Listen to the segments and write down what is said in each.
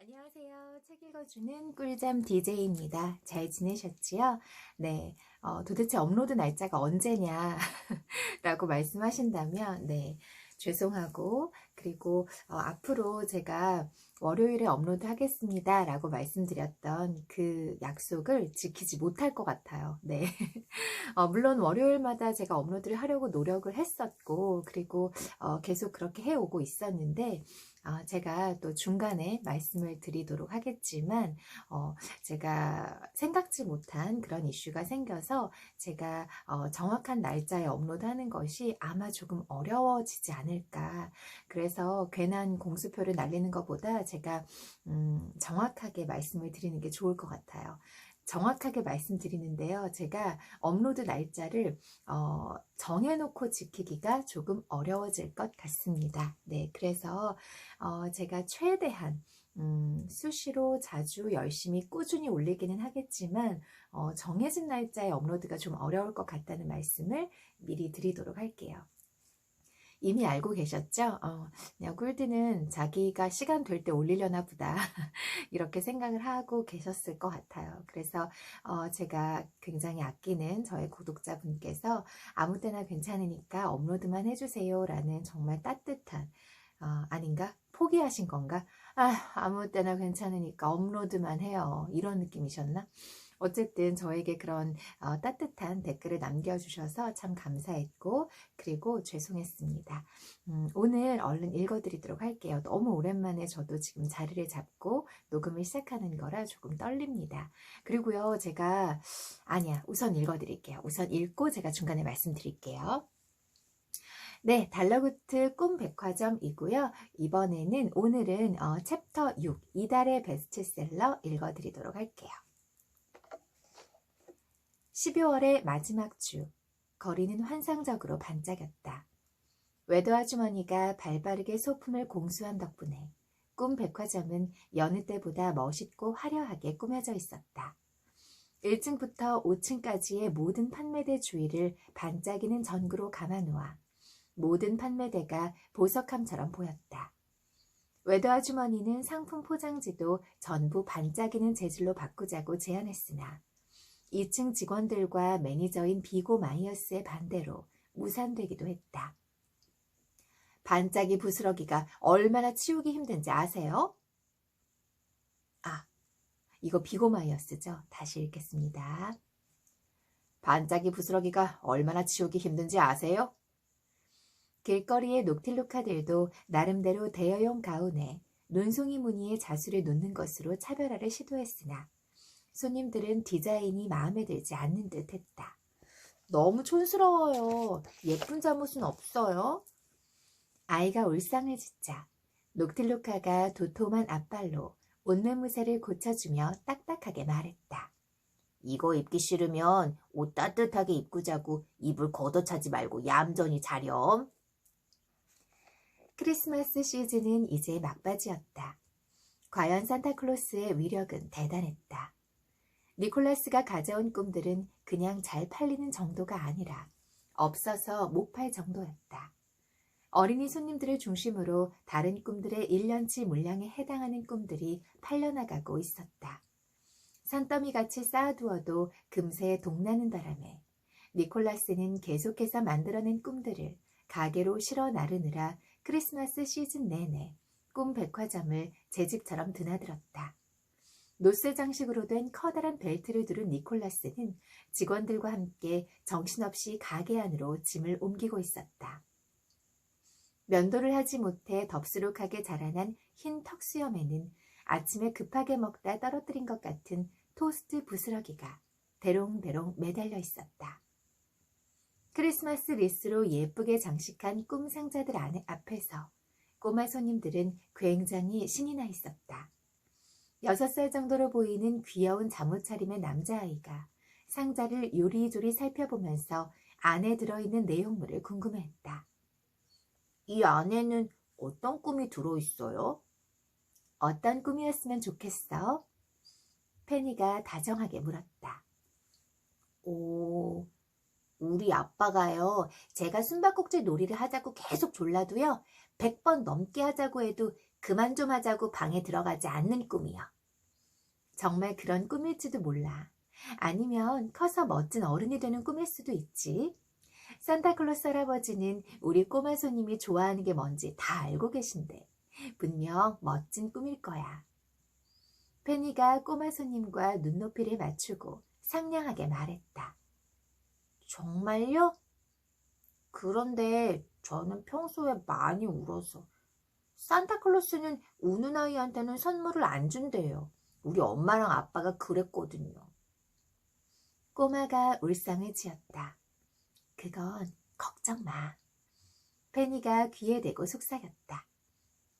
안녕하세요. 책 읽어주는 꿀잠 DJ입니다. 잘 지내셨지요? 네, 도대체 업로드 날짜가 언제냐 라고 말씀하신다면 네, 죄송하고 그리고 앞으로 제가 월요일에 업로드 하겠습니다 라고 말씀드렸던 그 약속을 지키지 못할 것 같아요. 네. 물론 월요일마다 제가 업로드를 하려고 노력을 했었고 그리고 계속 그렇게 해오고 있었는데 제가 또 중간에 말씀을 드리도록 하겠지만 제가 생각지 못한 그런 이슈가 생겨서 제가 정확한 날짜에 업로드하는 것이 아마 조금 어려워지지 않을까. 그래서 괜한 공수표를 날리는 것보다 제가 정확하게 말씀을 드리는 게 좋을 것 같아요. 정확하게 말씀드리는데요. 제가 업로드 날짜를 정해놓고 지키기가 조금 어려워질 것 같습니다. 네, 그래서 제가 최대한 수시로 자주 열심히 꾸준히 올리기는 하겠지만 정해진 날짜에 업로드가 좀 어려울 것 같다는 말씀을 미리 드리도록 할게요. 이미 알고 계셨죠? 그냥 꿀디는 자기가 시간 될 때 올리려나 보다 이렇게 생각을 하고 계셨을 것 같아요. 그래서 제가 굉장히 아끼는 저의 구독자분께서 아무 때나 괜찮으니까 업로드만 해주세요 라는 정말 따뜻한 아닌가? 포기하신 건가? 아무 때나 괜찮으니까 업로드만 해요. 이런 느낌이셨나? 어쨌든 저에게 그런 따뜻한 댓글을 남겨주셔서 참 감사했고 그리고 죄송했습니다. 오늘 얼른 읽어드리도록 할게요. 너무 오랜만에 저도 지금 자리를 잡고 녹음을 시작하는 거라 조금 떨립니다. 그리고요 제가 우선 읽어드릴게요. 우선 읽고 제가 중간에 말씀드릴게요. 네, 달러구트 꿈백화점이고요. 오늘은 챕터 6, 이달의 베스트셀러 읽어드리도록 할게요. 12월의 마지막 주, 거리는 환상적으로 반짝였다. 외도 아주머니가 발빠르게 소품을 공수한 덕분에 꿈백화점은 여느 때보다 멋있고 화려하게 꾸며져 있었다. 1층부터 5층까지의 모든 판매대 주위를 반짝이는 전구로 감아놓아 모든 판매대가 보석함처럼 보였다. 외도 아주머니는 상품 포장지도 전부 반짝이는 재질로 바꾸자고 제안했으나 2층 직원들과 매니저인 비고 마이어스의 반대로 무산되기도 했다. 반짝이 부스러기가 얼마나 치우기 힘든지 아세요? 이거 비고 마이어스죠? 다시 읽겠습니다. 반짝이 부스러기가 얼마나 치우기 힘든지 아세요? 길거리의 녹틸루카들도 나름대로 대여용 가운에 눈송이 무늬의 자수를 놓는 것으로 차별화를 시도했으나 손님들은 디자인이 마음에 들지 않는 듯 했다. 너무 촌스러워요. 예쁜 잠옷은 없어요? 아이가 울상을 짓자 녹틸루카가 도톰한 앞발로 옷매무새를 고쳐주며 딱딱하게 말했다. 이거 입기 싫으면 옷 따뜻하게 입고 자고 이불 걷어차지 말고 얌전히 자렴. 크리스마스 시즌은 이제 막바지였다. 과연 산타클로스의 위력은 대단했다. 니콜라스가 가져온 꿈들은 그냥 잘 팔리는 정도가 아니라 없어서 못 팔 정도였다. 어린이 손님들을 중심으로 다른 꿈들의 1년치 물량에 해당하는 꿈들이 팔려나가고 있었다. 산더미같이 쌓아두어도 금세 동나는 바람에 니콜라스는 계속해서 만들어낸 꿈들을 가게로 실어 나르느라 크리스마스 시즌 내내 꿈 백화점을 제 집처럼 드나들었다. 노스 장식으로 된 커다란 벨트를 두른 니콜라스는 직원들과 함께 정신없이 가게 안으로 짐을 옮기고 있었다. 면도를 하지 못해 덥수룩하게 자라난 흰 턱수염에는 아침에 급하게 먹다 떨어뜨린 것 같은 토스트 부스러기가 대롱대롱 매달려 있었다. 크리스마스 리스로 예쁘게 장식한 꿈 상자들 앞에서 꼬마 손님들은 굉장히 신이 나 있었다. 6살 정도로 보이는 귀여운 잠옷차림의 남자아이가 상자를 요리조리 살펴보면서 안에 들어있는 내용물을 궁금해했다. 이 안에는 어떤 꿈이 들어있어요? 어떤 꿈이었으면 좋겠어? 페니가 다정하게 물었다. 우리 아빠가요. 제가 숨바꼭질 놀이를 하자고 계속 졸라도요. 100번 넘게 하자고 해도 그만 좀 하자고 방에 들어가지 않는 꿈이요. 정말 그런 꿈일지도 몰라. 아니면 커서 멋진 어른이 되는 꿈일 수도 있지. 산타클로스 할아버지는 우리 꼬마 손님이 좋아하는 게 뭔지 다 알고 계신데 분명 멋진 꿈일 거야. 페니가 꼬마 손님과 눈높이를 맞추고 상냥하게 말했다. 정말요? 그런데 저는 평소에 많이 울어서 산타클로스는 우는 아이한테는 선물을 안 준대요. 우리 엄마랑 아빠가 그랬거든요. 꼬마가 울상을 지었다. 그건 걱정 마. 페니가 귀에 대고 속삭였다.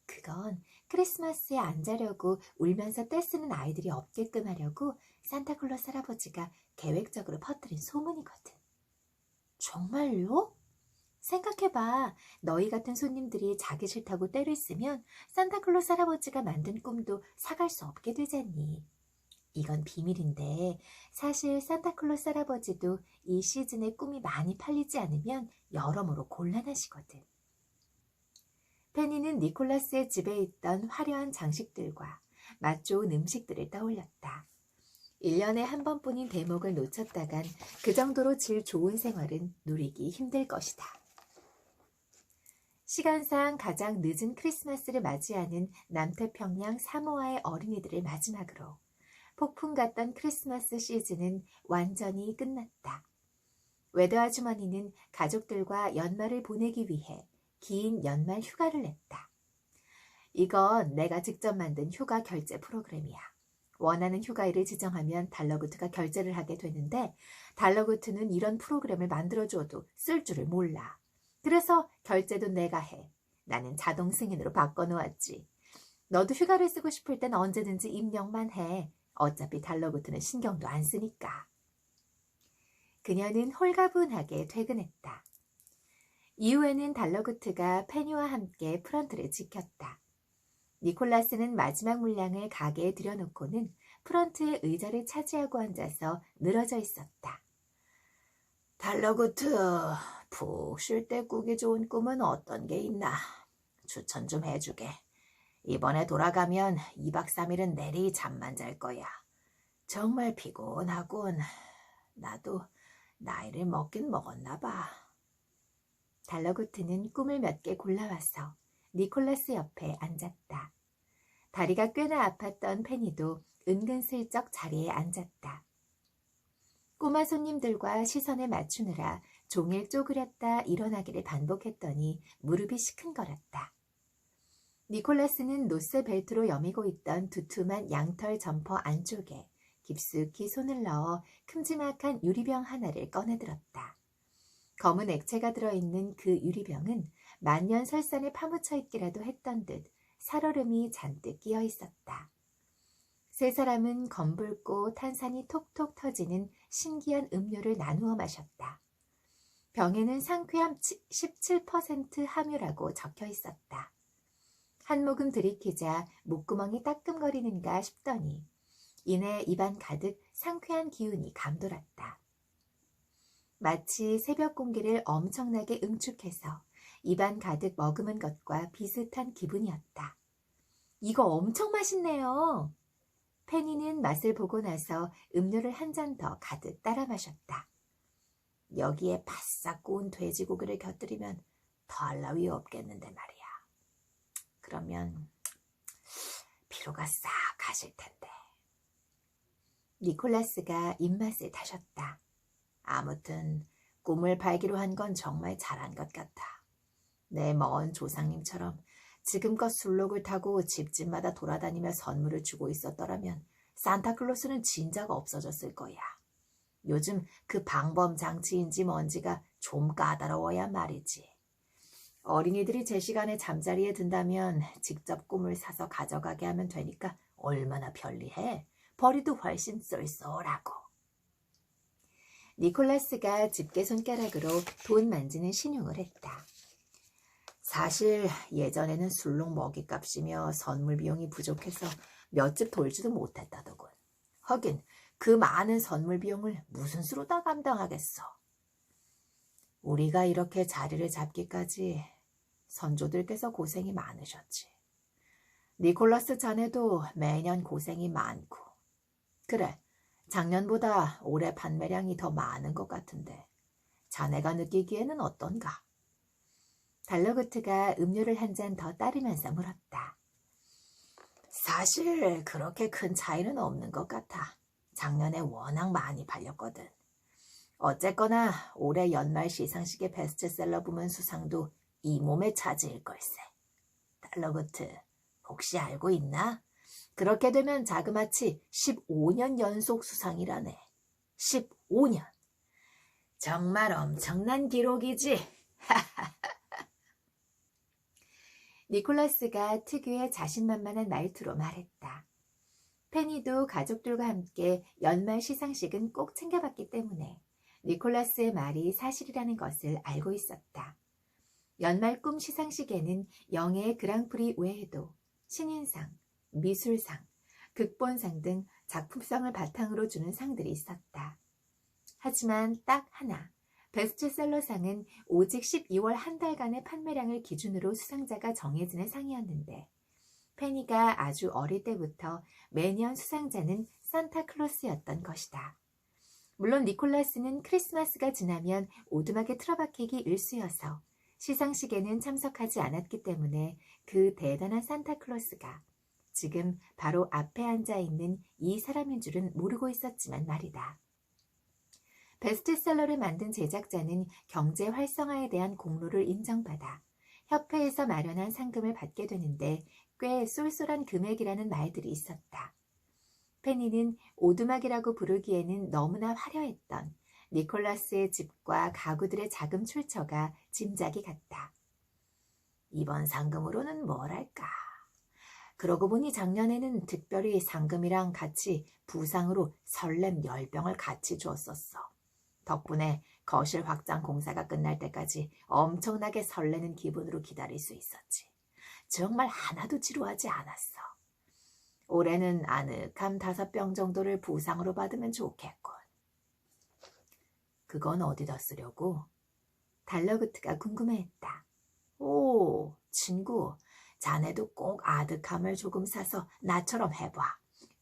그건 크리스마스에 안 자려고 울면서 떼쓰는 아이들이 없게끔 하려고 산타클로스 할아버지가 계획적으로 퍼뜨린 소문이거든. 정말요? 생각해봐. 너희 같은 손님들이 자기 싫다고 떼를 쓰면 산타클로스 할아버지가 만든 꿈도 사갈 수 없게 되잖니. 이건 비밀인데 사실 산타클로스 할아버지도 이 시즌에 꿈이 많이 팔리지 않으면 여러모로 곤란하시거든. 페니는 니콜라스의 집에 있던 화려한 장식들과 맛 좋은 음식들을 떠올렸다. 1년에 한 번뿐인 대목을 놓쳤다간 그 정도로 질 좋은 생활은 누리기 힘들 것이다. 시간상 가장 늦은 크리스마스를 맞이하는 남태평양 사모아의 어린이들을 마지막으로 폭풍 같던 크리스마스 시즌은 완전히 끝났다. 웨더 아주머니는 가족들과 연말을 보내기 위해 긴 연말 휴가를 냈다. 이건 내가 직접 만든 휴가 결제 프로그램이야. 원하는 휴가일을 지정하면 달러구트가 결제를 하게 되는데 달러구트는 이런 프로그램을 만들어줘도 쓸 줄을 몰라. 그래서 결제도 내가 해. 나는 자동 승인으로 바꿔놓았지. 너도 휴가를 쓰고 싶을 땐 언제든지 입력만 해. 어차피 달러구트는 신경도 안 쓰니까. 그녀는 홀가분하게 퇴근했다. 이후에는 달러구트가 페니와 함께 프런트를 지켰다. 니콜라스는 마지막 물량을 가게에 들여놓고는 프런트의 의자를 차지하고 앉아서 늘어져 있었다. 달러구트, 푹 쉴 때 꾸기 좋은 꿈은 어떤 게 있나? 추천 좀 해주게. 이번에 돌아가면 2박 3일은 내리 잠만 잘 거야. 정말 피곤하군. 나도 나이를 먹긴 먹었나 봐. 달러구트는 꿈을 몇 개 골라와서 니콜라스 옆에 앉았다. 다리가 꽤나 아팠던 페니도 은근슬쩍 자리에 앉았다. 꼬마 손님들과 시선을 맞추느라 종일 쪼그렸다 일어나기를 반복했더니 무릎이 시큰거렸다. 니콜라스는 노스 벨트로 여미고 있던 두툼한 양털 점퍼 안쪽에 깊숙이 손을 넣어 큼지막한 유리병 하나를 꺼내들었다. 검은 액체가 들어있는 그 유리병은 만년설산에 파묻혀 있기라도 했던 듯 살얼음이 잔뜩 끼어 있었다. 세 사람은 검붉고 탄산이 톡톡 터지는 신기한 음료를 나누어 마셨다. 병에는 상쾌함 17% 함유라고 적혀 있었다. 한 모금 들이키자 목구멍이 따끔거리는가 싶더니 이내 입안 가득 상쾌한 기운이 감돌았다. 마치 새벽 공기를 엄청나게 응축해서 입안 가득 머금은 것과 비슷한 기분이었다. 이거 엄청 맛있네요. 페니는 맛을 보고 나서 음료를 한 잔 더 가득 따라 마셨다. 여기에 바싹 구운 돼지고기를 곁들이면 더할 나위 없겠는데 말이야. 그러면 피로가 싹 가실 텐데. 니콜라스가 입맛을 다셨다. 아무튼 꿈을 팔기로 한 건 정말 잘한 것 같아. 내 먼 조상님처럼 지금껏 술록을 타고 집집마다 돌아다니며 선물을 주고 있었더라면 산타클로스는 진작 없어졌을 거야. 요즘 그 방범 장치인지 뭔지가 좀 까다로워야 말이지. 어린이들이 제 시간에 잠자리에 든다면 직접 꿈을 사서 가져가게 하면 되니까 얼마나 편리해. 벌이도 훨씬 쏠쏠하고. 니콜라스가 집게 손가락으로 돈 만지는 신용을 했다. 사실 예전에는 술록 먹이값이며 선물 비용이 부족해서 몇 집 돌지도 못했다더군. 하긴 그 많은 선물 비용을 무슨 수로 다 감당하겠어. 우리가 이렇게 자리를 잡기까지 선조들께서 고생이 많으셨지. 니콜라스 자네도 매년 고생이 많고. 그래, 작년보다 올해 판매량이 더 많은 것 같은데 자네가 느끼기에는 어떤가? 달러그트가 음료를 한 잔 더 따르면서 물었다. 사실 그렇게 큰 차이는 없는 것 같아. 작년에 워낙 많이 팔렸거든. 어쨌거나 올해 연말 시상식의 베스트셀러 부문 수상도 이 몸에 차지일 걸세. 달러그트, 혹시 알고 있나? 그렇게 되면 자그마치 15년 연속 수상이라네. 15년. 정말 엄청난 기록이지. 니콜라스가 특유의 자신만만한 말투로 말했다. 페니도 가족들과 함께 연말 시상식은 꼭 챙겨봤기 때문에 니콜라스의 말이 사실이라는 것을 알고 있었다. 연말 꿈 시상식에는 영예의 그랑프리 외에도 신인상, 미술상, 극본상 등 작품성을 바탕으로 주는 상들이 있었다. 하지만 딱 하나, 베스트셀러상은 오직 12월 한 달간의 판매량을 기준으로 수상자가 정해지는 상이었는데 페니가 아주 어릴 때부터 매년 수상자는 산타클로스였던 것이다. 물론 니콜라스는 크리스마스가 지나면 오두막에 틀어박히기 일쑤여서 시상식에는 참석하지 않았기 때문에 그 대단한 산타클로스가 지금 바로 앞에 앉아있는 이 사람인 줄은 모르고 있었지만 말이다. 베스트셀러를 만든 제작자는 경제 활성화에 대한 공로를 인정받아 협회에서 마련한 상금을 받게 되는데 꽤 쏠쏠한 금액이라는 말들이 있었다. 페니는 오두막이라고 부르기에는 너무나 화려했던 니콜라스의 집과 가구들의 자금 출처가 짐작이 갔다. 이번 상금으로는 뭘 할까? 그러고 보니 작년에는 특별히 상금이랑 같이 부상으로 설렘 10병을 같이 주었었어. 덕분에 거실 확장 공사가 끝날 때까지 엄청나게 설레는 기분으로 기다릴 수 있었지. 정말 하나도 지루하지 않았어. 올해는 아늑함 5병 정도를 부상으로 받으면 좋겠군. 그건 어디다 쓰려고? 달러그트가 궁금해했다. 오, 친구, 자네도 꼭 아득함을 조금 사서 나처럼 해봐.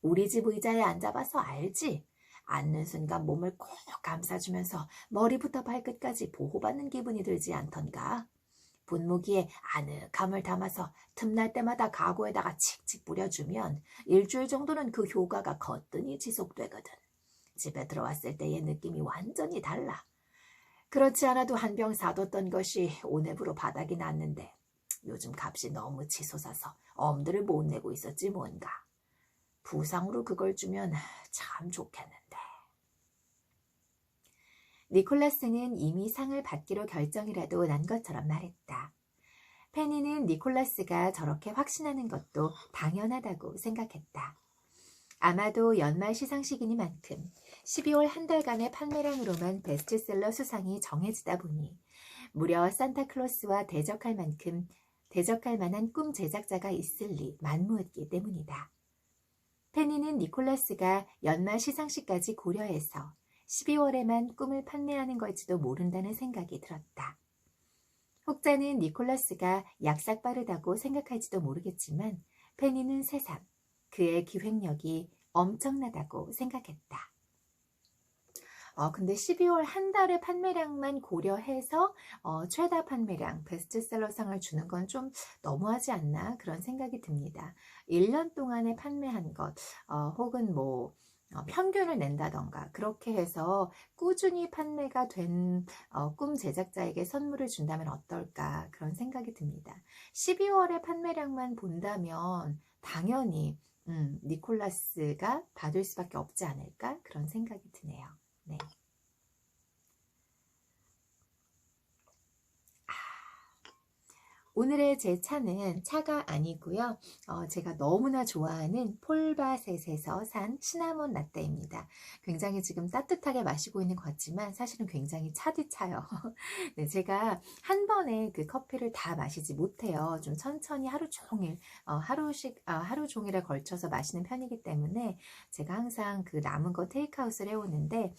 우리 집 의자에 앉아봐서 알지? 앉는 순간 몸을 꼭 감싸주면서 머리부터 발끝까지 보호받는 기분이 들지 않던가? 분무기에 아늑함을 담아서 틈날 때마다 가구에다가 칙칙 뿌려주면 일주일 정도는 그 효과가 거뜬히 지속되거든. 집에 들어왔을 때의 느낌이 완전히 달라. 그렇지 않아도 한 병 사뒀던 것이 온앱으로 바닥이 났는데 요즘 값이 너무 치솟아서 엄두를 못 내고 있었지 뭔가. 부상으로 그걸 주면 참 좋겠는데. 니콜라스는 이미 상을 받기로 결정이라도 난 것처럼 말했다. 페니는 니콜라스가 저렇게 확신하는 것도 당연하다고 생각했다. 아마도 연말 시상식이니만큼 12월 한 달간의 판매량으로만 베스트셀러 수상이 정해지다 보니 무려 산타클로스와 대적할 만한 꿈 제작자가 있을 리 만무했기 때문이다. 페니는 니콜라스가 연말 시상식까지 고려해서 12월에만 꿈을 판매하는 걸지도 모른다는 생각이 들었다. 혹자는 니콜라스가 약삭 빠르다고 생각할지도 모르겠지만 페니는 새삼 그의 기획력이 엄청나다고 생각했다. 근데 12월 한 달의 판매량만 고려해서 최다 판매량, 베스트셀러상을 주는 건 좀 너무하지 않나 그런 생각이 듭니다. 1년 동안에 판매한 것 혹은 평균을 낸다던가 그렇게 해서 꾸준히 판매가 된 꿈 제작자에게 선물을 준다면 어떨까 그런 생각이 듭니다. 12월의 판매량만 본다면 당연히 니콜라스가 받을 수밖에 없지 않을까 그런 생각이 드네요. 네. 오늘의 제 차는 차가 아니고요. 제가 너무나 좋아하는 폴바셋에서 산 시나몬 라떼입니다. 굉장히 지금 따뜻하게 마시고 있는 것 같지만 사실은 굉장히 차디 차요. 네, 제가 한 번에 그 커피를 다 마시지 못해요. 좀 천천히 하루 종일, 하루 종일에 걸쳐서 마시는 편이기 때문에 제가 항상 그 남은 거 테이크아웃을 해오는데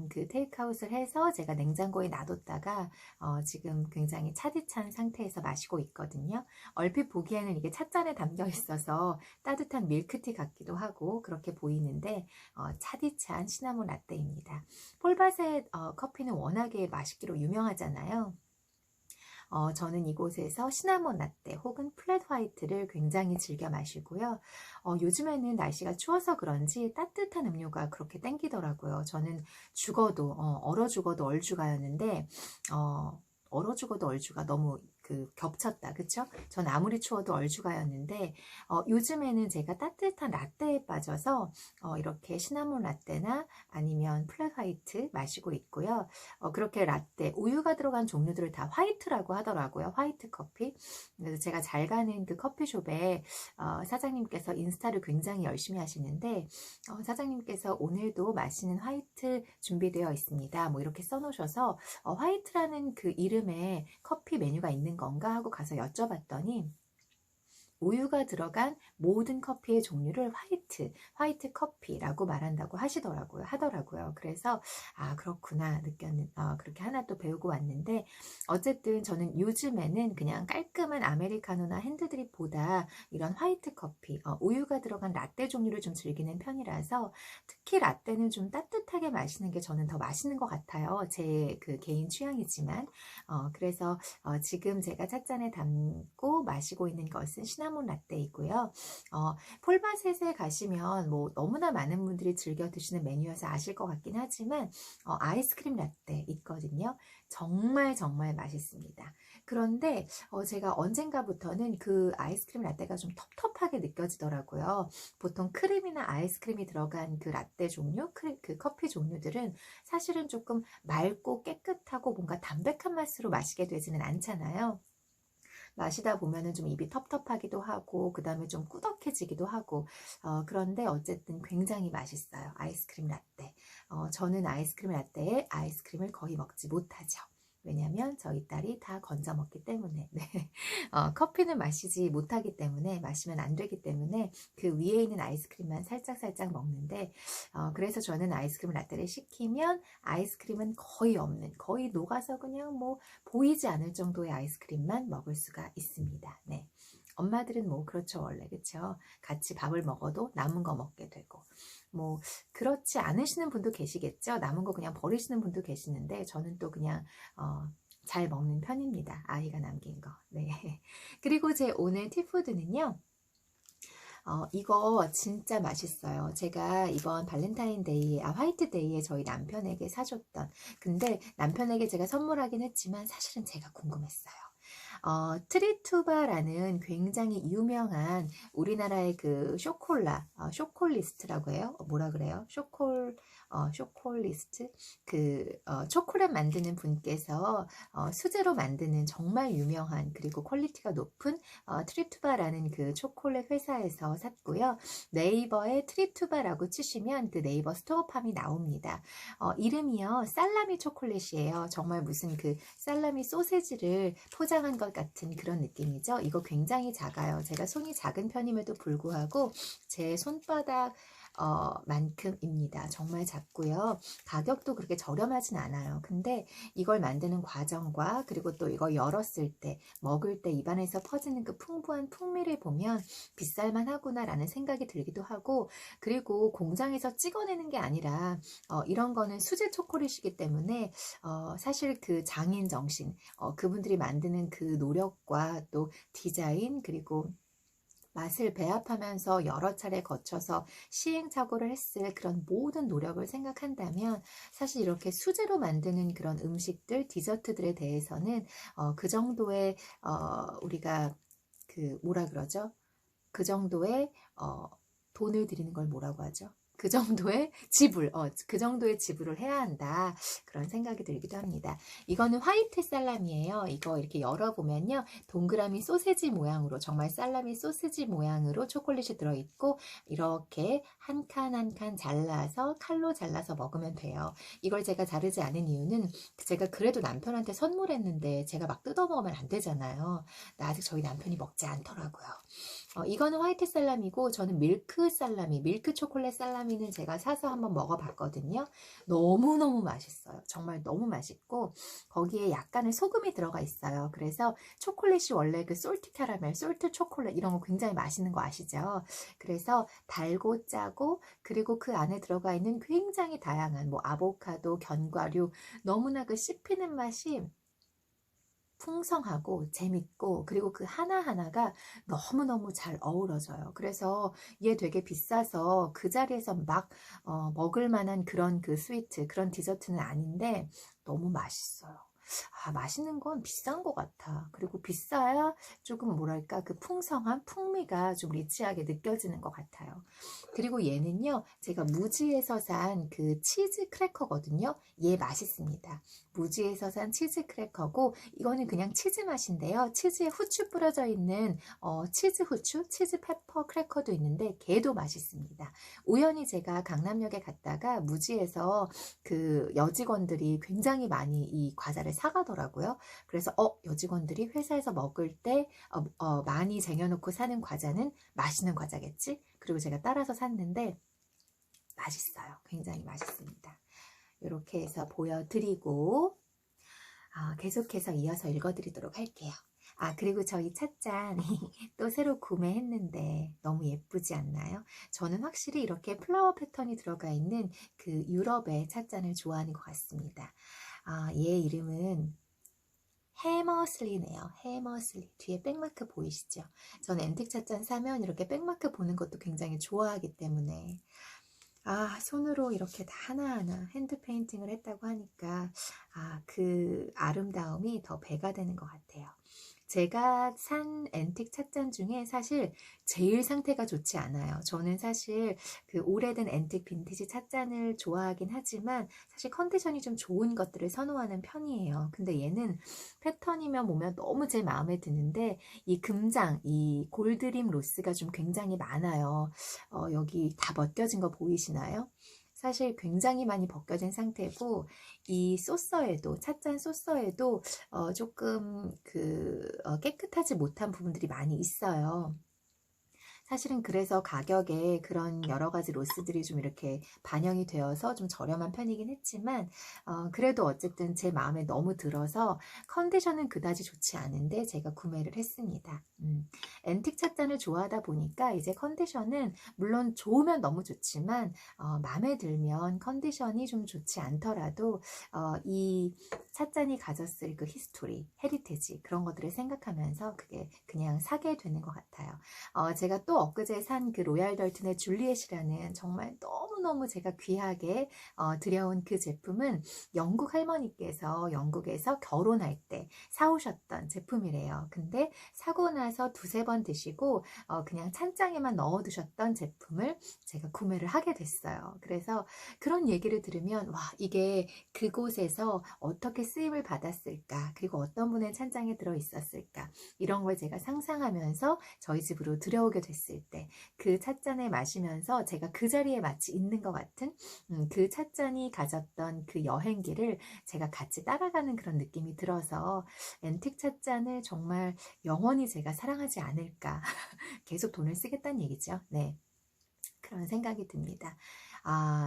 그 테이크아웃을 해서 제가 냉장고에 놔뒀다가 지금 굉장히 차디 찬 상태에서 마시고 있거든요. 얼핏 보기에는 이게 찻잔에 담겨 있어서 따뜻한 밀크티 같기도 하고 그렇게 보이는데 차디 찬 시나몬 라떼입니다. 폴바셋 커피는 워낙에 맛있기로 유명하잖아요. 저는 이곳에서 시나몬 라떼 혹은 플랫 화이트를 굉장히 즐겨 마시고요. 요즘에는 날씨가 추워서 그런지 따뜻한 음료가 그렇게 땡기더라고요. 저는 죽어도 얼어 죽어도 얼죽아였는데 얼어 죽어도 얼죽아 너무 겹쳤다, 그쵸? 전 아무리 추워도 얼죽아였는데 요즘에는 제가 따뜻한 라떼에 빠져서 이렇게 시나몬 라떼나 아니면 플랫 화이트 마시고 있고요. 그렇게 라떼, 우유가 들어간 종류들을 다 화이트라고 하더라고요. 화이트 커피. 그래서 제가 잘 가는 그 커피숍에 사장님께서 인스타를 굉장히 열심히 하시는데 사장님께서 오늘도 마시는 화이트 준비되어 있습니다. 뭐 이렇게 써놓으셔서 화이트라는 그 이름에 커피 메뉴가 있는 건가 하고 가서 여쭤봤더니 우유가 들어간 모든 커피의 종류를 화이트 커피라고 말한다고 하더라고요. 그래서 그렇구나 그렇게 하나 또 배우고 왔는데 어쨌든 저는 요즘에는 그냥 깔끔한 아메리카노나 핸드드립보다 이런 화이트 커피, 우유가 들어간 라떼 종류를 좀 즐기는 편이라서 특히 라떼는 좀 따뜻하게 마시는 게 저는 더 맛있는 것 같아요. 제 그 개인 취향이지만 그래서 지금 제가 찻잔에 담고 마시고 있는 것은 시나몬 라떼이고요. 폴바셋에 가시면 뭐 너무나 많은 분들이 즐겨 드시는 메뉴여서 아실 것 같긴 하지만 아이스크림 라떼 있거든요. 정말 정말 맛있습니다. 그런데 제가 언젠가부터는 그 아이스크림 라떼가 좀 텁텁하게 느껴지더라고요. 보통 크림이나 아이스크림이 들어간 그 라떼 종류, 그 커피 종류들은 사실은 조금 맑고 깨끗하고 뭔가 담백한 맛으로 마시게 되지는 않잖아요. 마시다 보면은 좀 입이 텁텁하기도 하고 그 다음에 좀 꾸덕해지기도 하고 그런데 어쨌든 굉장히 맛있어요. 아이스크림 라떼. 저는 아이스크림 라떼에 아이스크림을 거의 먹지 못하죠. 왜냐면 저희 딸이 다 건져 먹기 때문에 네. 커피는 마시지 못하기 때문에 마시면 안 되기 때문에 그 위에 있는 아이스크림만 살짝 먹는데 그래서 저는 아이스크림 라떼를 시키면 아이스크림은 거의 없는 거의 녹아서 그냥 뭐 보이지 않을 정도의 아이스크림만 먹을 수가 있습니다. 네. 엄마들은 뭐 그렇죠 원래 그쵸 같이 밥을 먹어도 남은 거 먹게 되고 뭐 그렇지 않으시는 분도 계시겠죠. 남은 거 그냥 버리시는 분도 계시는데 저는 또 그냥 잘 먹는 편입니다. 아이가 남긴 거. 네. 그리고 제 오늘 팁푸드는요. 이거 진짜 맛있어요. 제가 이번 발렌타인데이, 화이트데이에 저희 남편에게 사줬던, 근데 남편에게 제가 선물하긴 했지만 사실은 제가 궁금했어요. 트리투바라는 굉장히 유명한 우리나라의 그 쇼콜리스트라고 해요. 뭐라 그래요? 쇼콜리스트? 초콜릿 만드는 분께서 수제로 만드는 정말 유명한 그리고 퀄리티가 높은 트리투바라는 그 초콜릿 회사에서 샀고요. 네이버에 트리투바라고 치시면 그 네이버 스토어팜이 나옵니다. 이름이요. 살라미 초콜릿이에요. 정말 무슨 그 살라미 소세지를 포장한 것 같은 그런 느낌이죠. 이거 굉장히 작아요. 제가 손이 작은 편임에도 불구하고 제 손바닥 만큼입니다. 정말 작고요. 가격도 그렇게 저렴하진 않아요. 근데 이걸 만드는 과정과 그리고 또 이거 열었을 때 먹을 때 입안에서 퍼지는 그 풍부한 풍미를 보면 비쌀만 하구나 라는 생각이 들기도 하고 그리고 공장에서 찍어내는 게 아니라 이런 거는 수제 초콜릿이기 때문에 사실 그 장인 정신 그분들이 만드는 그 노력과 또 디자인 그리고 맛을 배합하면서 여러 차례 거쳐서 시행착오를 했을 그런 모든 노력을 생각한다면 사실 이렇게 수제로 만드는 그런 음식들, 디저트들에 대해서는 그 정도의 우리가 뭐라 그러죠? 그 정도의 돈을 들이는 걸 뭐라고 하죠? 그 정도의 그 정도의 지불을 해야 한다. 그런 생각이 들기도 합니다. 이거는 화이트 살라미예요. 이거 이렇게 열어보면요. 동그라미 소세지 모양으로, 정말 살라미 소세지 모양으로 초콜릿이 들어있고, 이렇게 한 칸 한 칸 잘라서, 칼로 잘라서 먹으면 돼요. 이걸 제가 자르지 않은 이유는 제가 그래도 남편한테 선물했는데 제가 막 뜯어 먹으면 안 되잖아요. 아직 저희 남편이 먹지 않더라고요. 이거는 화이트 살라미고 저는 밀크 살라미, 밀크 초콜릿 살라미는 제가 사서 한번 먹어봤거든요. 너무너무 맛있어요. 정말 너무 맛있고 거기에 약간의 소금이 들어가 있어요. 그래서 초콜릿이 원래 그 솔티 캐러멜, 솔트 초콜릿 이런 거 굉장히 맛있는 거 아시죠? 그래서 달고 짜고 그리고 그 안에 들어가 있는 굉장히 다양한 뭐 아보카도, 견과류 너무나 그 씹히는 맛이 풍성하고 재밌고 그리고 그 하나하나가 너무너무 잘 어우러져요. 그래서 얘 되게 비싸서 그 자리에서 막 먹을 만한 그런 그 스위트, 그런 디저트는 아닌데 너무 맛있어요. 맛있는 건 비싼 것 같아. 그리고 비싸야 조금 뭐랄까 그 풍성한 풍미가 좀 리치하게 느껴지는 것 같아요. 그리고 얘는요, 제가 무지에서 산 그 치즈 크래커거든요. 얘 맛있습니다. 무지에서 산 치즈 크래커고 이거는 그냥 치즈 맛인데요. 치즈에 후추 뿌려져 있는 치즈 후추, 치즈 페퍼 크래커도 있는데 걔도 맛있습니다. 우연히 제가 강남역에 갔다가 무지에서 그 여직원들이 굉장히 많이 이 과자를 사가더라고요. 그래서 여직원들이 회사에서 먹을 때 많이 쟁여놓고 사는 과자는 맛있는 과자겠지? 그리고 제가 따라서 샀는데 맛있어요. 굉장히 맛있습니다. 이렇게 해서 보여드리고 계속해서 이어서 읽어드리도록 할게요. 그리고 저희 찻잔 또 새로 구매했는데 너무 예쁘지 않나요? 저는 확실히 이렇게 플라워 패턴이 들어가 있는 그 유럽의 찻잔을 좋아하는 것 같습니다. 얘 이름은 해머슬리네요. 해머슬리. 뒤에 백마크 보이시죠? 전 앤틱 찻잔 사면 이렇게 백마크 보는 것도 굉장히 좋아하기 때문에 손으로 이렇게 다 하나하나 핸드 페인팅을 했다고 하니까 그 아름다움이 더 배가 되는 것 같아요. 제가 산 앤틱 찻잔 중에 사실 제일 상태가 좋지 않아요. 저는 사실 그 오래된 앤틱 빈티지 찻잔을 좋아하긴 하지만 사실 컨디션이 좀 좋은 것들을 선호하는 편이에요. 근데 얘는 패턴이면 뭐면 너무 제 마음에 드는데 이 금장, 이 골드림 로스가 좀 굉장히 많아요. 여기 다 벗겨진 거 보이시나요? 사실 굉장히 많이 벗겨진 상태고 이 소서에도 찻잔 소서에도 조금 깨끗하지 못한 부분들이 많이 있어요. 사실은 그래서 가격에 그런 여러 가지 로스들이 좀 이렇게 반영이 되어서 좀 저렴한 편이긴 했지만 그래도 어쨌든 제 마음에 너무 들어서 컨디션은 그다지 좋지 않은데 제가 구매를 했습니다. 앤틱 찻잔을 좋아하다 보니까 이제 컨디션은 물론 좋으면 너무 좋지만 마음에 들면 컨디션이 좀 좋지 않더라도 이 찻잔이 가졌을 그 히스토리, 헤리테지 그런 것들을 생각하면서 그게 그냥 사게 되는 것 같아요. 제가 또 엊그제 산 그 로얄 덜튼의 줄리엣이라는 정말 너무너무 제가 귀하게 들여온 그 제품은 영국 할머니께서 영국에서 결혼할 때 사오셨던 제품이래요. 근데 사고 나서 두세 번 드시고 그냥 찬장에만 넣어 두셨던 제품을 제가 구매를 하게 됐어요. 그래서 그런 얘기를 들으면 와, 이게 그곳에서 어떻게 쓰임을 받았을까, 그리고 어떤 분의 찬장에 들어 있었을까, 이런 걸 제가 상상하면서 저희 집으로 들여오게 됐을 때 그 찻잔을 마시면서 제가 그 자리에 마치 있는 것 같은 그 찻잔이 가졌던 그 여행기를 제가 같이 따라가는 그런 느낌이 들어서 앤틱 찻잔을 정말 영원히 제가 사랑하지 않을까. 계속 돈을 쓰겠다는 얘기죠. 네. 그런 생각이 듭니다.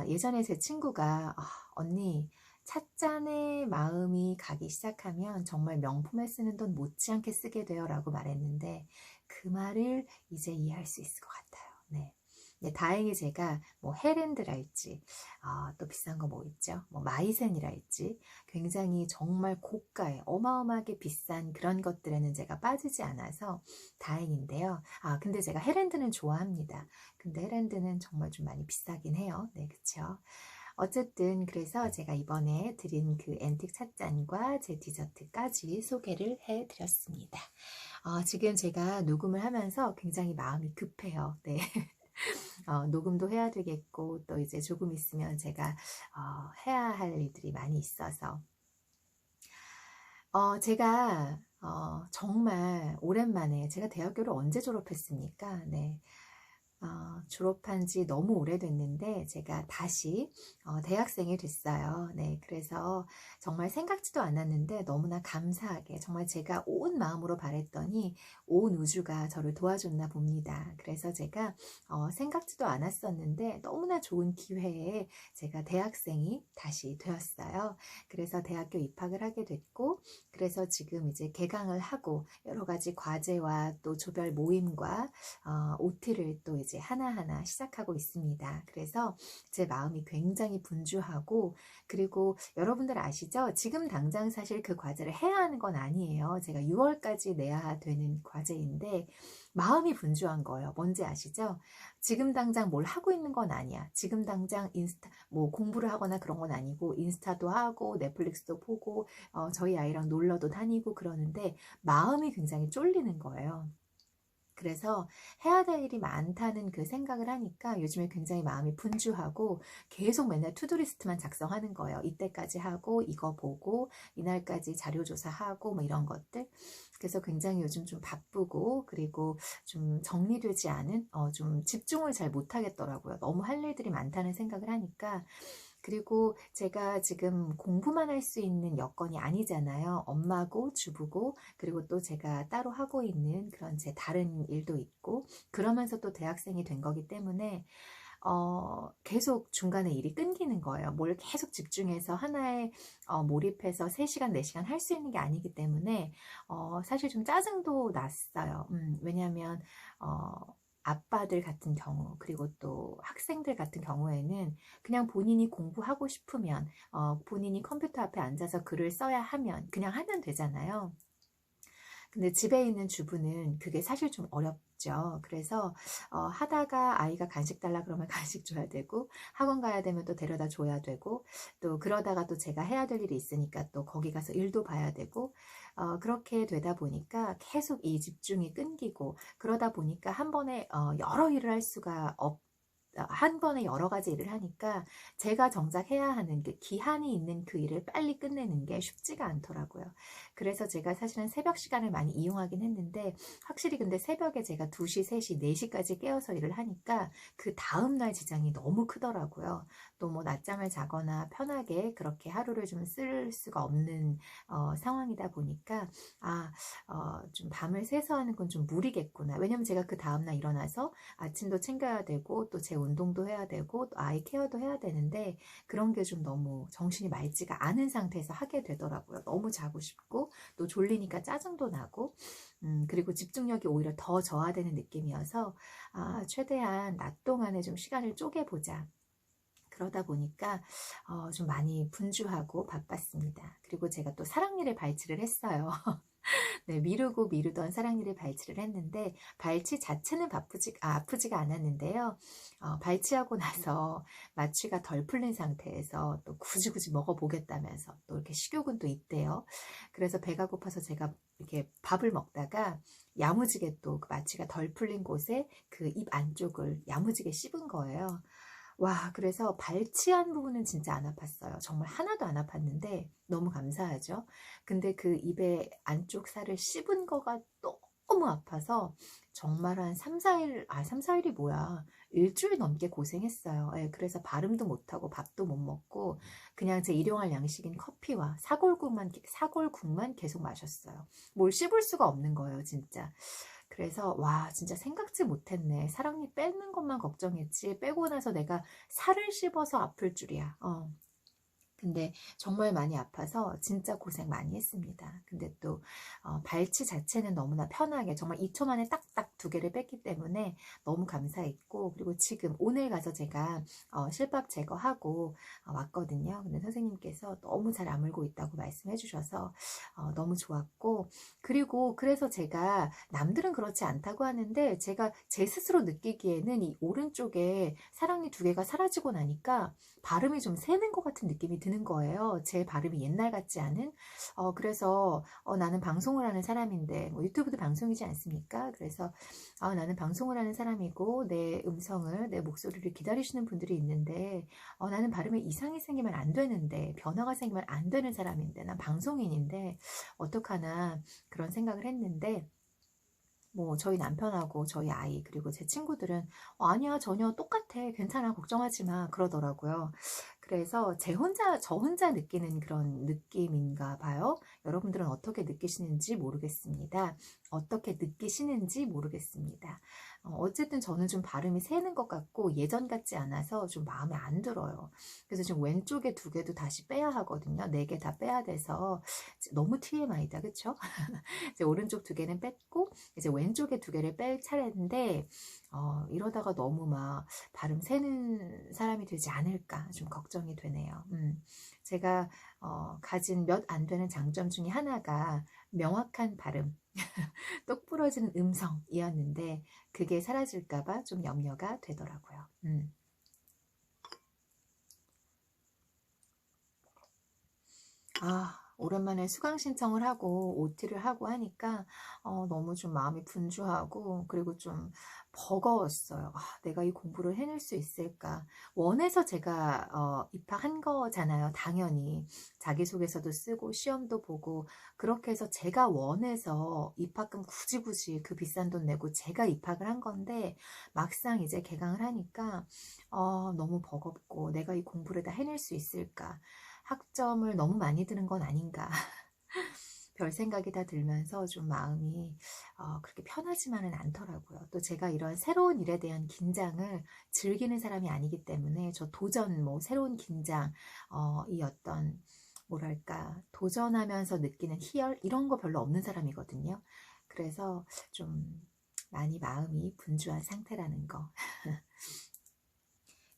예전에 제 친구가 언니 찻잔에 마음이 가기 시작하면 정말 명품에 쓰는 돈 못지않게 쓰게 돼요 라고 말했는데 그 말을 이제 이해할 수 있을 것 같아요. 네. 네, 다행히 제가 뭐 헤랜드랄지 또 비싼 거 뭐 있죠? 뭐 마이센이랄지 굉장히 정말 고가의 어마어마하게 비싼 그런 것들에는 제가 빠지지 않아서 다행인데요. 근데 제가 헤랜드는 좋아합니다. 근데 헤랜드는 정말 좀 많이 비싸긴 해요. 네, 그쵸? 어쨌든 그래서 제가 이번에 드린 그 앤틱 찻잔과 제 디저트까지 소개를 해드렸습니다. 지금 제가 녹음을 하면서 굉장히 마음이 급해요. 네. 녹음도 해야 되겠고 또 이제 조금 있으면 제가 해야 할 일들이 많이 있어서 제가 정말 오랜만에 제가 대학교를 언제 졸업했습니까? 네. 졸업한 지 너무 오래됐는데 제가 다시 대학생이 됐어요. 네, 그래서 정말 생각지도 않았는데 너무나 감사하게 정말 제가 온 마음으로 바랬더니 온 우주가 저를 도와줬나 봅니다. 그래서 제가 생각지도 않았었는데 너무나 좋은 기회에 제가 대학생이 다시 되었어요. 그래서 대학교 입학을 하게 됐고, 그래서 지금 이제 개강을 하고 여러 가지 과제와 또 조별 모임과 OT를 또 이제 하나하나 시작하고 있습니다. 그래서 제 마음이 굉장히 분주하고, 그리고 여러분들 아시죠? 지금 당장 사실 그 과제를 해야 하는 건 아니에요. 제가 6월까지 내야 되는 과제인데 마음이 분주한 거예요. 뭔지 아시죠? 지금 당장 뭘 하고 있는 건 아니야. 지금 당장 인스타 뭐 공부를 하거나 그런 건 아니고 인스타도 하고 넷플릭스도 보고 저희 아이랑 놀러도 다니고 그러는데 마음이 굉장히 쫄리는 거예요. 그래서 해야 될 일이 많다는 그 생각을 하니까 요즘에 굉장히 마음이 분주하고 계속 맨날 투두리스트만 작성하는 거예요. 이때까지 하고 이거 보고 이날까지 자료 조사하고 뭐 이런 것들. 그래서 굉장히 요즘 좀 바쁘고, 그리고 좀 정리되지 않은 좀 집중을 잘 못하겠더라고요. 너무 할 일들이 많다는 생각을 하니까. 그리고 제가 지금 공부만 할 수 있는 여건이 아니잖아요. 엄마고 주부고, 그리고 또 제가 따로 하고 있는 그런 제 다른 일도 있고, 그러면서 또 대학생이 된 거기 때문에 계속 중간에 일이 끊기는 거예요. 뭘 계속 집중해서 하나에 몰입해서 3시간, 4시간 할 수 있는 게 아니기 때문에 사실 좀 짜증도 났어요. 왜냐하면 아빠들 같은 경우, 그리고 또 학생들 같은 경우에는 그냥 본인이 공부하고 싶으면 본인이 컴퓨터 앞에 앉아서 글을 써야 하면 그냥 하면 되잖아요. 근데 집에 있는 주부는 그게 사실 좀 어렵죠. 그래서 하다가 아이가 간식 달라 그러면 간식 줘야 되고, 학원 가야 되면 또 데려다 줘야 되고, 또 그러다가 또 제가 해야 될 일이 있으니까 또 거기 가서 일도 봐야 되고, 그렇게 되다 보니까 계속 이 집중이 끊기고, 그러다 보니까 한 번에 여러 일을 할 수가 한 번에 여러 가지 일을 하니까 제가 정작 해야 하는 그 기한이 있는 그 일을 빨리 끝내는 게 쉽지가 않더라고요. 그래서 제가 사실은 새벽 시간을 많이 이용하긴 했는데, 확실히 근데 새벽에 제가 2시, 3시, 4시까지 깨어서 일을 하니까 그 다음날 지장이 너무 크더라고요. 또 뭐 낮잠을 자거나 편하게 그렇게 하루를 좀 쓸 수가 없는 상황이다 보니까 좀 밤을 새서 하는 건 좀 무리겠구나. 왜냐면 제가 그 다음날 일어나서 아침도 챙겨야 되고 또 제 운동도 해야 되고 또 아이 케어도 해야 되는데, 그런 게 좀 너무 정신이 맑지가 않은 상태에서 하게 되더라고요. 너무 자고 싶고 또 졸리니까 짜증도 나고, 그리고 집중력이 오히려 더 저하되는 느낌이어서 최대한 낮 동안에 좀 시간을 쪼개보자. 그러다 보니까 좀 많이 분주하고 바빴습니다. 그리고 제가 또 사랑니를 발치를 했어요. 네, 미루고 미루던 사랑니를 발치를 했는데, 발치 자체는 아프지가 않았는데요. 발치하고 나서 마취가 덜 풀린 상태에서 또 굳이 먹어보겠다면서 또 이렇게 식욕은 또 있대요. 그래서 배가 고파서 제가 이렇게 밥을 먹다가 야무지게 또 그 마취가 덜 풀린 곳에 그 입 안쪽을 야무지게 씹은 거예요. 와, 그래서 발치한 부분은 진짜 안 아팠어요. 정말 하나도 안 아팠는데 너무 감사하죠. 근데 그 입의 안쪽 살을 씹은 거가 너무 아파서 정말 한 3, 4일, 3, 4일이 뭐야. 일주일 넘게 고생했어요. 예, 그래서 발음도 못하고 밥도 못 먹고 그냥 제 일용할 양식인 커피와 사골국만 계속 마셨어요. 뭘 씹을 수가 없는 거예요, 진짜. 그래서 와, 진짜 생각지 못했네. 사랑니 빼는 것만 걱정했지 빼고 나서 내가 살을 씹어서 아플 줄이야. 근데 정말 많이 아파서 진짜 고생 많이 했습니다. 근데 또 발치 자체는 너무나 편하게 정말 2초 만에 딱딱 2개를 뺐기 때문에 너무 감사했고, 그리고 지금 오늘 가서 제가 실밥 제거하고 왔거든요. 근데 선생님께서 너무 잘 아물고 있다고 말씀해 주셔서 너무 좋았고, 그리고 그래서 제가 남들은 그렇지 않다고 하는데 제가 제 스스로 느끼기에는 이 오른쪽에 사랑니 2개가 사라지고 나니까 발음이 좀 새는 것 같은 느낌이 드는 거예요. 제 발음이 옛날 같지 않은. 그래서 나는 방송을 하는 사람인데, 뭐 유튜브도 방송이지 않습니까? 그래서 나는 방송을 하는 사람이고 내 음성을, 내 목소리를 기다리시는 분들이 있는데 나는 발음에 이상이 생기면 안 되는데, 변화가 생기면 안 되는 사람인데, 난 방송인인데 어떡하나 그런 생각을 했는데, 뭐 저희 남편하고 저희 아이 그리고 제 친구들은 아니야 전혀 똑같아 괜찮아 걱정하지 마 그러더라고요. 그래서 저 혼자 느끼는 그런 느낌인가 봐요. 여러분들은 어떻게 느끼시는지 모르겠습니다. 어떻게 느끼시는지 모르겠습니다. 어쨌든 저는 좀 발음이 새는 것 같고 예전 같지 않아서 좀 마음에 안 들어요. 그래서 지금 왼쪽에 두 개도 다시 빼야 하거든요. 네 개 다 빼야 돼서 너무 TMI다 그쵸? 이제 오른쪽 두 개는 뺐고 이제 왼쪽에 두 개를 뺄 차례인데 이러다가 너무 막 발음 새는 사람이 되지 않을까 좀 걱정이 되네요. 제가 가진 몇 안 되는 장점 중에 하나가 명확한 발음, 똑 부러지는 음성이었는데 그게 사라질까봐 좀 염려가 되더라고요. 오랜만에 수강 신청을 하고 OT를 하고 하니까 너무 좀 마음이 분주하고 그리고 좀 버거웠어요. 내가 이 공부를 해낼 수 있을까? 원해서 제가 입학한 거잖아요. 당연히 자기소개서도 쓰고 시험도 보고 그렇게 해서 제가 원해서 입학금 굳이 그 비싼 돈 내고 제가 입학을 한 건데 막상 이제 개강을 하니까 너무 버겁고 내가 이 공부를 다 해낼 수 있을까? 학점을 너무 많이 드는 건 아닌가 별 생각이 다 들면서 좀 마음이 그렇게 편하지만은 않더라고요. 또 제가 이런 새로운 일에 대한 긴장을 즐기는 사람이 아니기 때문에 저 도전, 뭐 새로운 긴장, 이 어떤 뭐랄까 도전하면서 느끼는 희열 이런 거 별로 없는 사람이거든요. 그래서 좀 많이 마음이 분주한 상태라는 거.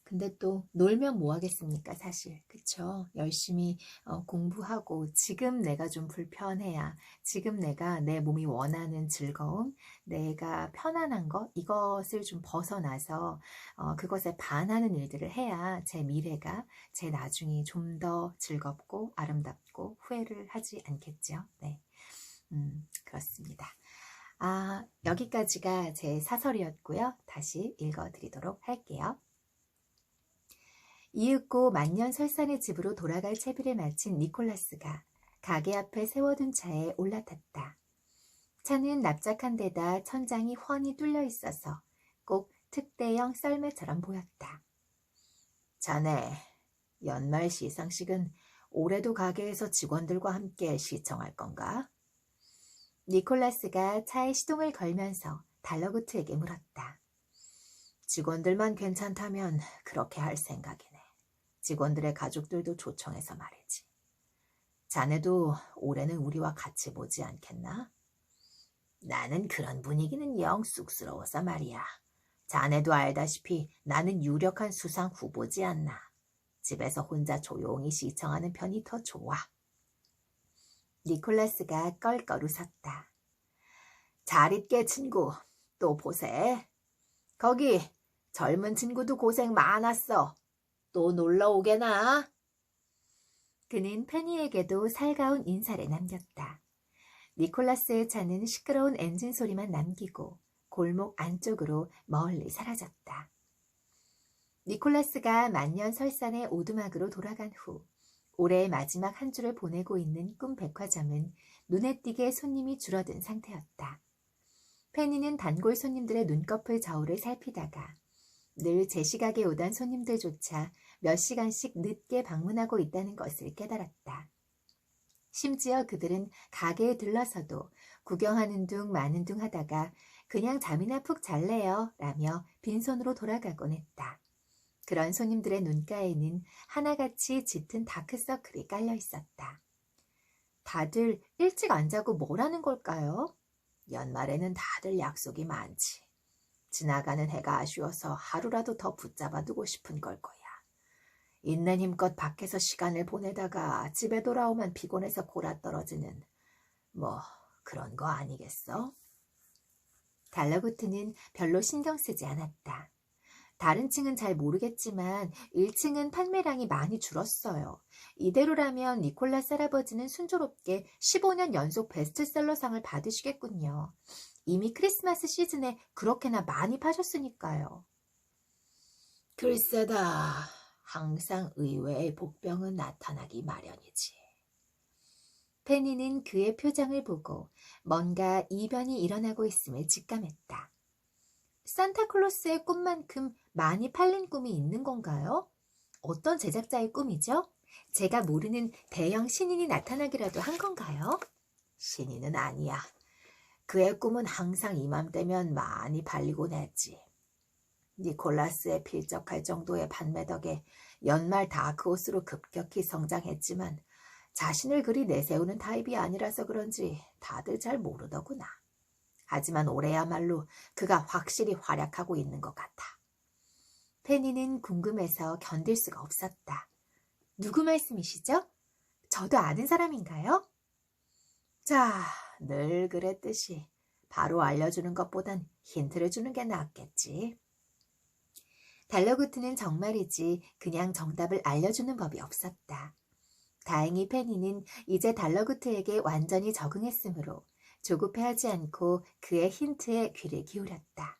근데 또 놀면 뭐 하겠습니까 사실 그쵸 열심히 공부하고 지금 내가 좀 불편해야 지금 내가 내 몸이 원하는 즐거움 내가 편안한 것 이것을 좀 벗어나서 그것에 반하는 일들을 해야 제 미래가 제 나중이 좀 더 즐겁고 아름답고 후회를 하지 않겠죠. 네, 그렇습니다. 여기까지가 제 사설이었고요. 다시 읽어드리도록 할게요. 이윽고 만년설산의 집으로 돌아갈 채비를 마친 니콜라스가 가게 앞에 세워둔 차에 올라탔다. 차는 납작한 데다 천장이 훤히 뚫려 있어서 꼭 특대형 썰매처럼 보였다. 자네, 연말 시상식은 올해도 가게에서 직원들과 함께 시청할 건가? 니콜라스가 차에 시동을 걸면서 달러구트에게 물었다. 직원들만 괜찮다면 그렇게 할 생각이네. 직원들의 가족들도 초청해서 말이지. 자네도 올해는 우리와 같이 보지 않겠나? 나는 그런 분위기는 영 쑥스러워서 말이야. 자네도 알다시피 나는 유력한 수상 후보지 않나. 집에서 혼자 조용히 시청하는 편이 더 좋아. 니콜라스가 껄껄 웃었다. 잘 있게 친구, 또 보세. 거기 젊은 친구도 고생 많았어. 또 놀러 오게나. 그는 페니에게도 살가운 인사를 남겼다. 니콜라스의 차는 시끄러운 엔진 소리만 남기고 골목 안쪽으로 멀리 사라졌다. 니콜라스가 만년설산의 오두막으로 돌아간 후 올해의 마지막 한 주를 보내고 있는 꿈백화점은 눈에 띄게 손님이 줄어든 상태였다. 페니는 단골 손님들의 눈꺼풀 저울을 살피다가 늘 제 시각에 오던 손님들조차 몇 시간씩 늦게 방문하고 있다는 것을 깨달았다. 심지어 그들은 가게에 들러서도 구경하는 둥 마는 둥 하다가 그냥 잠이나 푹 잘래요 라며 빈손으로 돌아가곤 했다. 그런 손님들의 눈가에는 하나같이 짙은 다크서클이 깔려 있었다. 다들 일찍 안 자고 뭘 하는 걸까요? 연말에는 다들 약속이 많지. 지나가는 해가 아쉬워서 하루라도 더 붙잡아두고 싶은 걸 거야. 있는 힘껏 밖에서 시간을 보내다가 집에 돌아오면 피곤해서 골아떨어지는 뭐 그런 거 아니겠어? 달러구트는 별로 신경 쓰지 않았다. 다른 층은 잘 모르겠지만 1층은 판매량이 많이 줄었어요. 이대로라면 니콜라스 할아버지는 순조롭게 15년 연속 베스트셀러상을 받으시겠군요. 이미 크리스마스 시즌에 그렇게나 많이 파셨으니까요. 글쎄다. 항상 의외의 복병은 나타나기 마련이지. 페니는 그의 표정을 보고 뭔가 이변이 일어나고 있음을 직감했다. 산타클로스의 꿈만큼 많이 팔린 꿈이 있는 건가요? 어떤 제작자의 꿈이죠? 제가 모르는 대형 신인이 나타나기라도 한 건가요? 신인은 아니야. 그의 꿈은 항상 이맘때면 많이 팔리곤 했지. 니콜라스에 필적할 정도의 판매 덕에 연말 다크호스로 급격히 성장했지만 자신을 그리 내세우는 타입이 아니라서 그런지 다들 잘 모르더구나. 하지만 올해야말로 그가 확실히 활약하고 있는 것 같아. 페니는 궁금해서 견딜 수가 없었다. 누구 말씀이시죠? 저도 아는 사람인가요? 자, 늘 그랬듯이 바로 알려주는 것보단 힌트를 주는 게 낫겠지. 달러구트는 정말이지 그냥 정답을 알려주는 법이 없었다. 다행히 페니는 이제 달러구트에게 완전히 적응했으므로 조급해하지 않고 그의 힌트에 귀를 기울였다.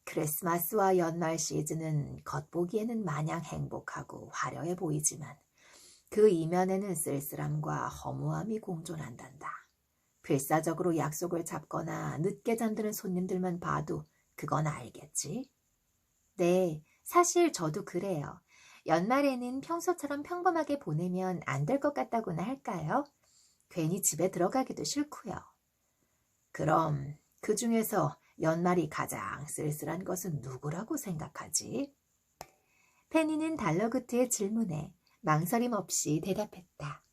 크리스마스와 연말 시즌은 겉보기에는 마냥 행복하고 화려해 보이지만 그 이면에는 쓸쓸함과 허무함이 공존한단다. 필사적으로 약속을 잡거나 늦게 잠드는 손님들만 봐도 그건 알겠지? 네, 사실 저도 그래요. 연말에는 평소처럼 평범하게 보내면 안 될 것 같다고나 할까요? 괜히 집에 들어가기도 싫고요. 그럼 그 중에서 연말이 가장 쓸쓸한 것은 누구라고 생각하지? 페니는 달러구트의 질문에 망설임 없이 대답했다.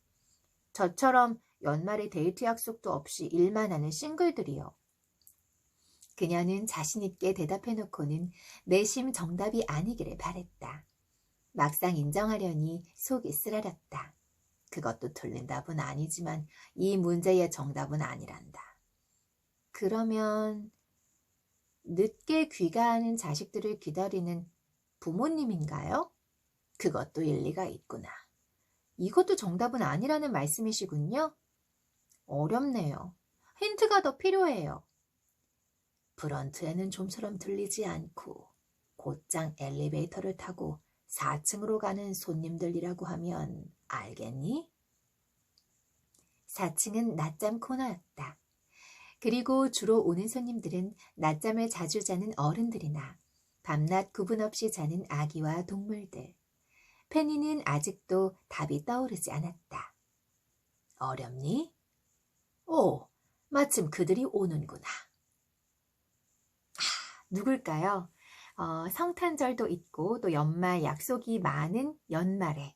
저처럼 연말에 데이트 약속도 없이 일만 하는 싱글들이요. 그녀는 자신있게 대답해놓고는 내심 정답이 아니기를 바랬다. 막상 인정하려니 속이 쓰라렸다. 그것도 틀린 답은 아니지만 이 문제의 정답은 아니란다. 그러면 늦게 귀가하는 자식들을 기다리는 부모님인가요? 그것도 일리가 있구나. 이것도 정답은 아니라는 말씀이시군요. 어렵네요. 힌트가 더 필요해요. 브런트에는 좀처럼 들리지 않고 곧장 엘리베이터를 타고 4층으로 가는 손님들이라고 하면 알겠니? 4층은 낮잠 코너였다. 그리고 주로 오는 손님들은 낮잠을 자주 자는 어른들이나 밤낮 구분 없이 자는 아기와 동물들. 페니는 아직도 답이 떠오르지 않았다. 어렵니? 오, 마침 그들이 오는구나. 누굴까요? 성탄절도 있고 또 연말 약속이 많은 연말에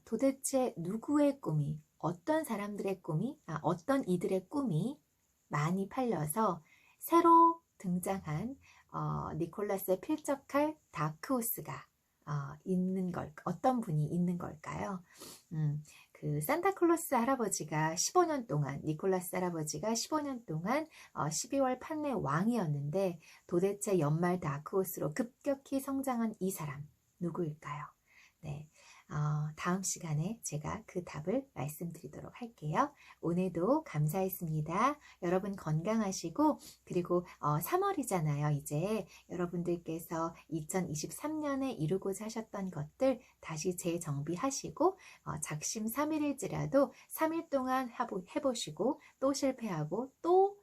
도대체 누구의 꿈이, 어떤 사람들의 꿈이, 어떤 이들의 꿈이 많이 팔려서 새로 등장한 니콜라스에 필적할 다크호스가 있는 걸, 어떤 분이 있는 걸까요? 그 산타클로스 할아버지가 15년 동안, 니콜라스 할아버지가 15년 동안 12월 판매 왕이었는데 도대체 연말 다크호스로 급격히 성장한 이 사람 누구일까요? 네. 다음 시간에 제가 그 답을 말씀드리도록 할게요. 오늘도 감사했습니다. 여러분 건강하시고 그리고 3월이잖아요. 이제 여러분들께서 2023년에 이루고자 하셨던 것들 다시 재정비하시고 작심삼일일지라도 3일 동안 해보시고 또 실패하고 또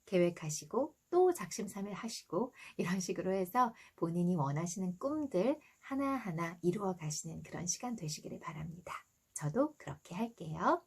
계획하시고 또 작심삼일 하시고 이런 식으로 해서 본인이 원하시는 꿈들 하나하나 이루어 가시는 그런 시간 되시기를 바랍니다. 저도 그렇게 할게요.